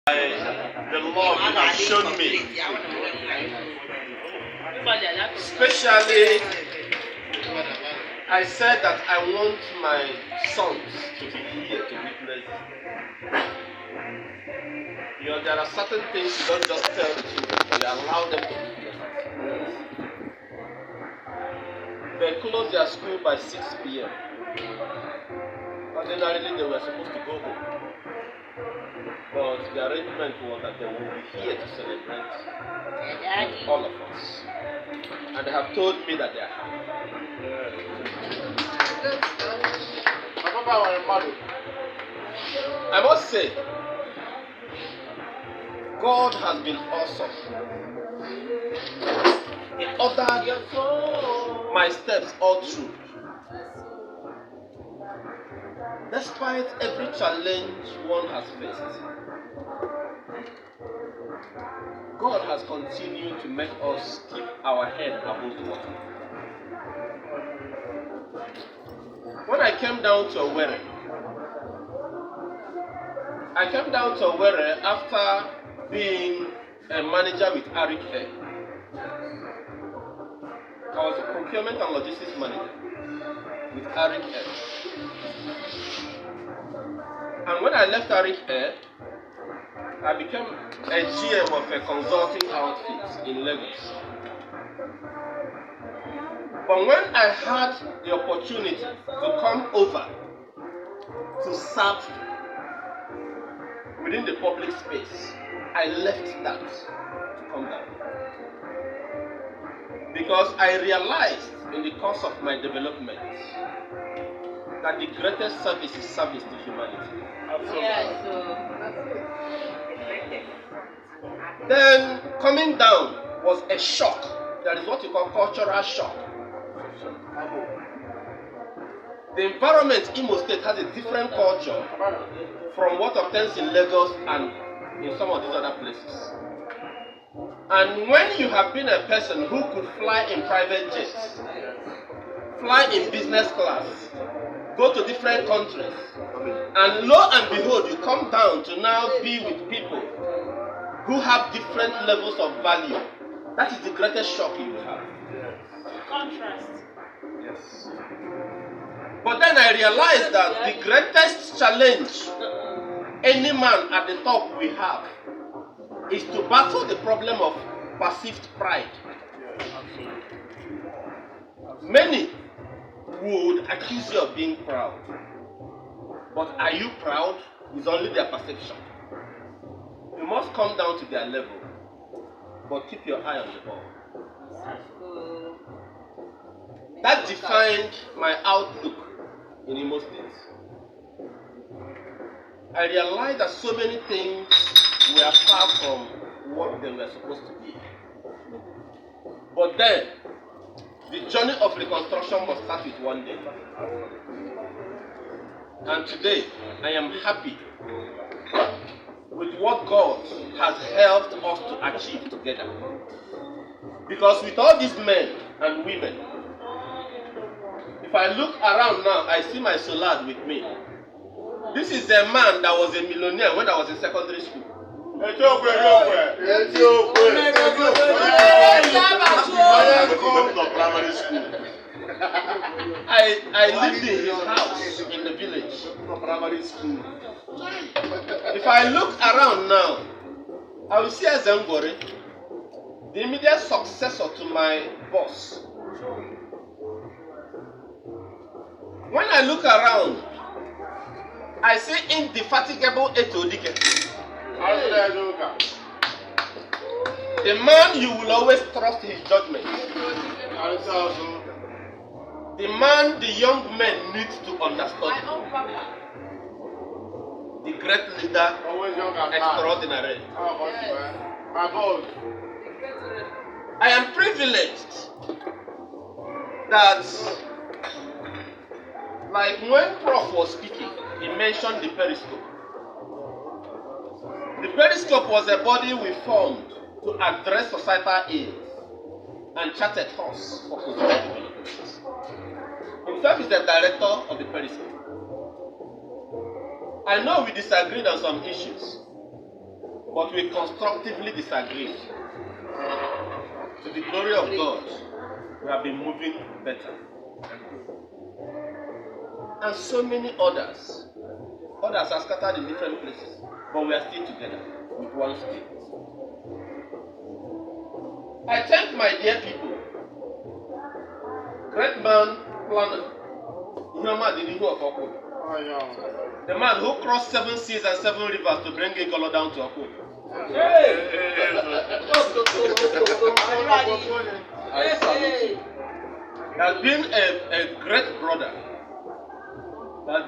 The love you have shown me, especially I said that I want my sons to be here to witness. You know, there are certain things you don't just tell the children, but you allow them to witness. They close their school by 6 p.m. Ordinarily, they were supposed to go home. But the arrangement was that they will be here to celebrate all of us. And they have told me that they are happy. I must say, God has been awesome. He ordered my steps all through. Despite every challenge one has faced, God has continued to make us keep our head above the water. When I came down to Owerri, after being a manager with Arik Air. I was a procurement and logistics manager with Arik Air. And when I left Arik Air, I became a GM of a consulting outfit in Lagos. But when I had the opportunity to come over to serve within the public space, I left that to come down. Because I realized in the course of my development that the greatest service is service to humanity. Absolutely. Yeah, Then coming down was a shock. That is what you call cultural shock. The environment in Imo State has a different culture from what obtains in Lagos and in some of these other places. And when you have been a person who could fly in private jets, fly in business class, go to different countries, and lo and behold, you come down to now be with people who have different levels of value, that is the greatest shock you will have. Contrast. Yes. But then I realized that the greatest challenge any man at the top will have is to battle the problem of perceived pride. Many would accuse you of being proud. But are you proud? Is only their perception. You must come down to their level, but keep your eye on the ball. That defined my outlook in Imo State. I realized that so many things were far from what they were supposed to be. But then, the journey of reconstruction must start with one day. And today, I am happy with what God has helped us to achieve together. Because with all these men and women, if I look around now, I see my Solad with me. This is a man that was a millionaire when I was in secondary school. I lived in his house in the village. If I look around now, I will see Azengore, the immediate successor to my boss. When I look around, I see indefatigable Etodike. The man you will always trust his judgment. The man the young men need to understand. The great leader, extraordinary. I am privileged that, like when Prof was speaking, he mentioned the periscope. The periscope was a body we formed to address societal ills and chart a course for positive development. Himself is the director of the periscope. I know we disagreed on some issues, but we constructively disagree. To the glory of God, we have been moving better. And so many others. Others are scattered in different places, but we are still together with one spirit. I thank my dear people, great man, planner, the man who crossed 7 seas and 7 rivers to bring Igolo down to Oku. I salute you. He has been a great brother.